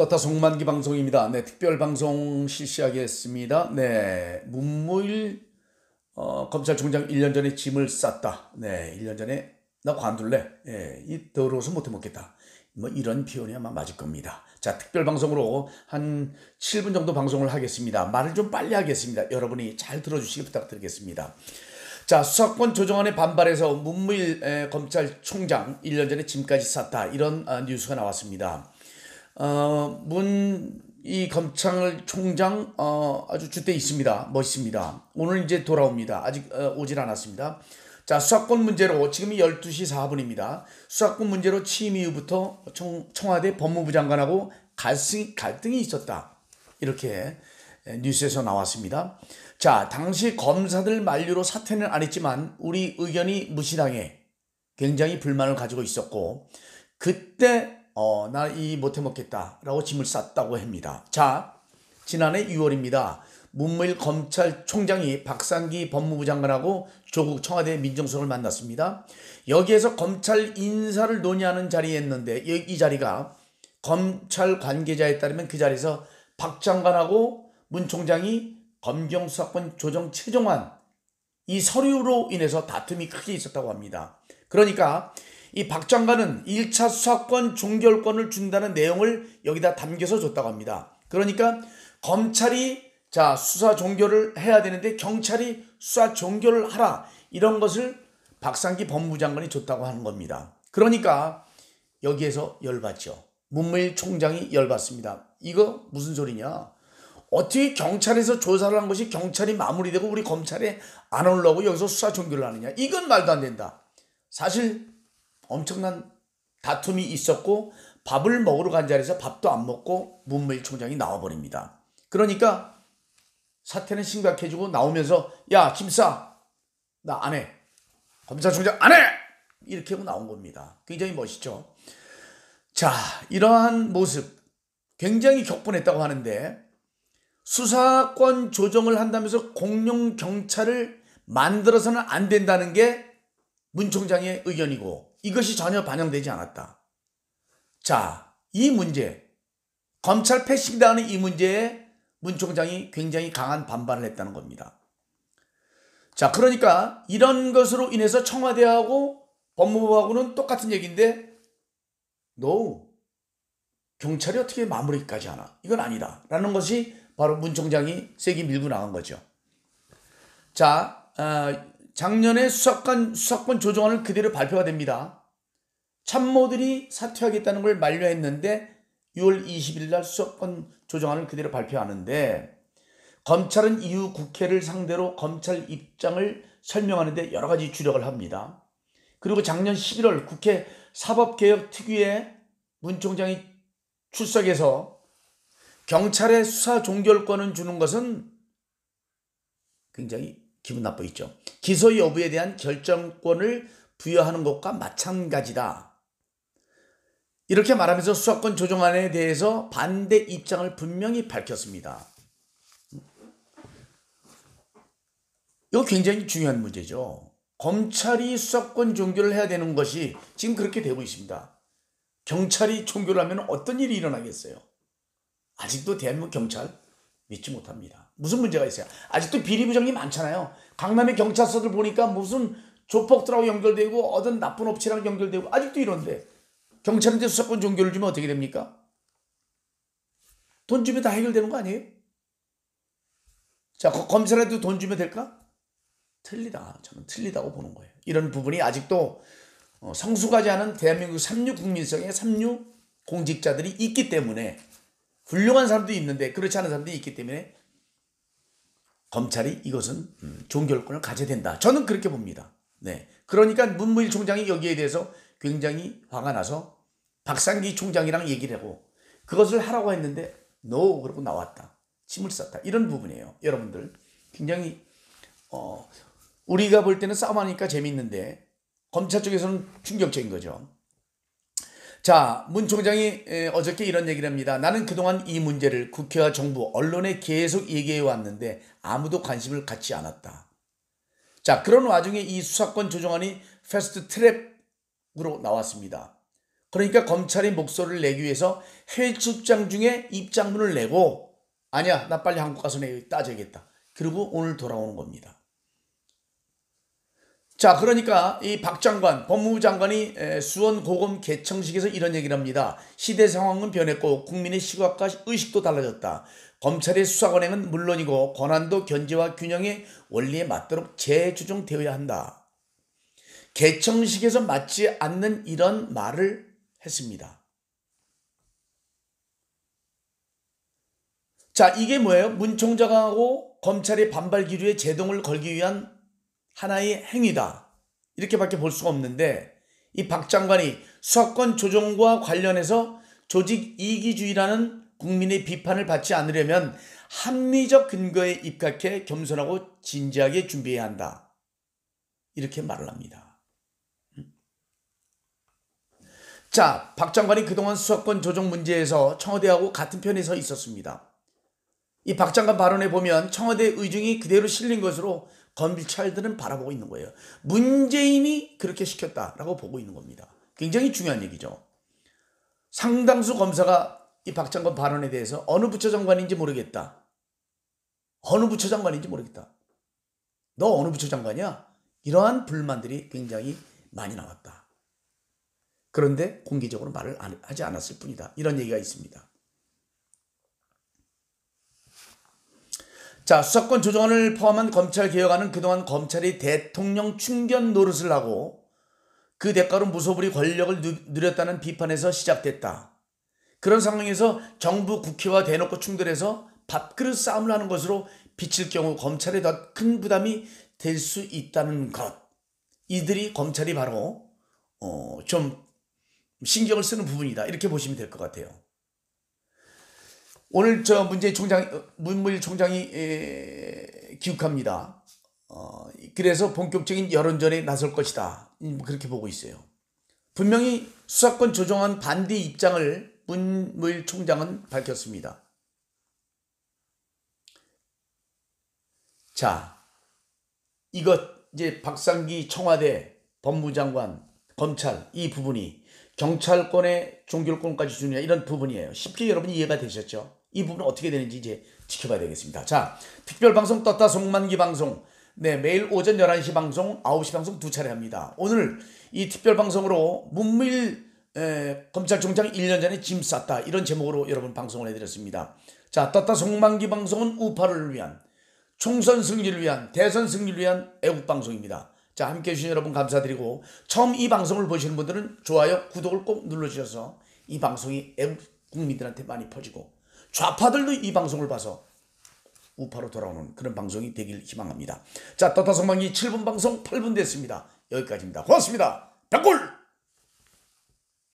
떴다송만기 방송입니다. 네, 특별 방송 실시하겠습니다. 네, 문무일 검찰총장 1년 전에 짐을 쌌다. 네, 1년 전에 나 관둘래. 이 더러워서 못해 먹겠다. 뭐 이런 표현이 아마 맞을 겁니다. 자, 특별 방송으로 한 7분 정도 방송을 하겠습니다. 말을 좀 빨리 하겠습니다. 여러분이 잘 들어주시기 부탁드리겠습니다. 자, 수사권 조정안에 반발해서 문무일 검찰총장 1년 전에 짐까지 쌌다. 이런 뉴스가 나왔습니다. 이 검찰총장 아주 주대 있습니다. 멋있습니다. 오늘 이제 돌아옵니다. 아직 오질 않았습니다. 자, 수사권 문제로 지금이 12시 4분입니다. 수사권 문제로 취임 이후부터 청와대 법무부 장관하고 갈등이 있었다. 이렇게 뉴스에서 나왔습니다. 자, 당시 검사들 만류로 사퇴는 안 했지만 우리 의견이 무시당해 굉장히 불만을 가지고 있었고, 그때 나 이 못해 먹겠다 라고 짐을 쌌다고 합니다. 자, 지난해 6월입니다. 문무일 검찰총장이 박상기 법무부 장관하고 조국 청와대 민정수석을 만났습니다. 여기에서 검찰 인사를 논의하는 자리였는데 이 자리가 검찰 관계자에 따르면 그 자리에서 박 장관하고 문 총장이 검경수사권 조정 최종안 이 서류로 인해서 다툼이 크게 있었다고 합니다. 그러니까 이 박 장관은 1차 수사권 종결권을 준다는 내용을 여기다 담겨서 줬다고 합니다. 그러니까 검찰이 수사 종결을 해야 되는데 경찰이 수사 종결을 하라, 이런 것을 박상기 법무부 장관이 줬다고 하는 겁니다. 그러니까 여기에서 열받죠. 문무일 총장이 열받습니다. 이거 무슨 소리냐? 어떻게 경찰에서 조사를 한 것이 경찰이 마무리되고 우리 검찰에 안 오려고 여기서 수사 종결을 하느냐? 이건 말도 안 된다. 사실 엄청난 다툼이 있었고 밥을 먹으러 간 자리에서 밥도 안 먹고 문무일 총장이 나와버립니다. 그러니까 사태는 심각해지고 나오면서 야, 짐 싸. 나 안 해. 검찰총장 안 해. 이렇게 하고 나온 겁니다. 굉장히 멋있죠. 자, 이러한 모습 굉장히 격분했다고 하는데, 수사권 조정을 한다면서 공룡 경찰을 만들어서는 안 된다는 게 문 총장의 의견이고 이것이 전혀 반영되지 않았다. 자, 이 문제, 검찰 패싱당하는 이 문제에 문 총장이 굉장히 강한 반발을 했다는 겁니다. 자, 그러니까 이런 것으로 인해서 청와대하고 법무부하고는 똑같은 얘기인데, 너 경찰이 어떻게 마무리까지 하나? 이건 아니다 라는 것이 바로 문 총장이 세게 밀고 나간 거죠. 자, 작년에 수사권 조정안을 그대로 발표가 됩니다. 참모들이 사퇴하겠다는 걸 만료했는데 6월 20일 날 수사권 조정안을 그대로 발표하는데, 검찰은 이후 국회를 상대로 검찰 입장을 설명하는데 여러 가지 주력을 합니다. 그리고 작년 11월 국회 사법개혁특위에 문 총장이 출석해서 경찰의 수사 종결권을 주는 것은 굉장히 기분 나빠 있죠. 기소 여부에 대한 결정권을 부여하는 것과 마찬가지다. 이렇게 말하면서 수사권 조정안에 대해서 반대 입장을 분명히 밝혔습니다. 이거 굉장히 중요한 문제죠. 검찰이 수사권 종결을 해야 되는 것이 지금 그렇게 되고 있습니다. 경찰이 종결을 하면 어떤 일이 일어나겠어요? 아직도 대한민국 경찰 믿지 못합니다. 무슨 문제가 있어요? 아직도 비리부정이 많잖아요. 강남의 경찰서들 보니까 무슨 조폭들하고 연결되고 어떤 나쁜 업체랑 연결되고 아직도 이런데, 경찰한테 수사권 종결을 주면 어떻게 됩니까? 돈 주면 다 해결되는 거 아니에요? 자, 검찰한테 돈 주면 될까? 틀리다. 저는 틀리다고 보는 거예요. 이런 부분이 아직도 성숙하지 않은 대한민국 3.6 국민성의 3.6 공직자들이 있기 때문에, 훌륭한 사람도 있는데 그렇지 않은 사람들이 있기 때문에 검찰이 이것은 종결권을 가져야 된다. 저는 그렇게 봅니다. 네. 그러니까 문무일 총장이 여기에 대해서 굉장히 화가 나서 박상기 총장이랑 얘기를 하고 그것을 하라고 했는데 NO 그러고 나왔다. 짐을 쌌다. 이런 부분이에요. 여러분들 굉장히 우리가 볼 때는 싸움하니까 재밌는데 검찰 쪽에서는 충격적인 거죠. 자, 문 총장이 어저께 이런 얘기를 합니다. 나는 그동안 이 문제를 국회와 정부, 언론에 계속 얘기해 왔는데 아무도 관심을 갖지 않았다. 자, 그런 와중에 이 수사권 조정안이 패스트 트랙으로 나왔습니다. 그러니까 검찰의 목소리를 내기 위해서 해외 출장 중에 입장문을 내고 아니야 나 빨리 한국 가서 내 따져야겠다. 그리고 오늘 돌아오는 겁니다. 자, 그러니까 이 박 장관, 법무부 장관이 수원고검 개청식에서 이런 얘기를 합니다. 시대 상황은 변했고 국민의 시각과 의식도 달라졌다. 검찰의 수사 관행은 물론이고 권한도 견제와 균형의 원리에 맞도록 재조정되어야 한다. 개청식에서 맞지 않는 이런 말을 했습니다. 자, 이게 뭐예요? 문 총장하고 검찰의 반발 기류에 제동을 걸기 위한 하나의 행위다. 이렇게밖에 볼 수가 없는데 이 박 장관이 수사권 조정과 관련해서 조직 이기주의라는 국민의 비판을 받지 않으려면 합리적 근거에 입각해 겸손하고 진지하게 준비해야 한다. 이렇게 말을 합니다. 자, 박 장관이 그동안 수사권 조정 문제에서 청와대하고 같은 편에 서 있었습니다. 이 박 장관 발언에 보면 청와대 의중이 그대로 실린 것으로 검찰들은 바라보고 있는 거예요. 문재인이 그렇게 시켰다라고 보고 있는 겁니다. 굉장히 중요한 얘기죠. 상당수 검사가 이 박 장관 발언에 대해서 어느 부처 장관인지 모르겠다. 어느 부처 장관인지 모르겠다. 너 어느 부처 장관이야? 이러한 불만들이 굉장히 많이 나왔다. 그런데 공개적으로 말을 하지 않았을 뿐이다. 이런 얘기가 있습니다. 자, 수사권 조정안을 포함한 검찰 개혁안은 그동안 검찰이 대통령 충견 노릇을 하고 그 대가로 무소불위 권력을 누렸다는 비판에서 시작됐다. 그런 상황에서 정부 국회와 대놓고 충돌해서 밥그릇 싸움을 하는 것으로 비칠 경우 검찰에 더 큰 부담이 될 수 있다는 것. 이들이 검찰이 바로 좀 신경을 쓰는 부분이다. 이렇게 보시면 될 것 같아요. 오늘 문무일 총장이 기욱합니다. 그래서 본격적인 여론전에 나설 것이다. 그렇게 보고 있어요. 분명히 수사권 조정안 반대 입장을 문무일 총장은 밝혔습니다. 자, 이것 이제 박상기 청와대 법무장관 검찰 이 부분이 경찰권의 종결권까지 주느냐 이런 부분이에요. 쉽게 여러분이 이해가 되셨죠? 이 부분은 어떻게 되는지 이제 지켜봐야 되겠습니다. 자, 특별방송 떴다 송만기 방송. 네, 매일 오전 11시 방송, 9시 방송 두 차례 합니다. 오늘 이 특별방송으로 문무일 검찰총장 1년 전에 짐 쌌다. 이런 제목으로 여러분 방송을 해드렸습니다. 자, 떴다 송만기 방송은 우파를 위한, 총선 승리를 위한, 대선 승리를 위한 애국방송입니다. 자, 함께해 주신 여러분 감사드리고 처음 이 방송을 보시는 분들은 좋아요, 구독을 꼭 눌러주셔서 이 방송이 애국 국민들한테 많이 퍼지고 좌파들도 이 방송을 봐서 우파로 돌아오는 그런 방송이 되길 희망합니다. 자, 떴다 송만기 7분 방송 8분 됐습니다. 여기까지입니다. 고맙습니다. 백골!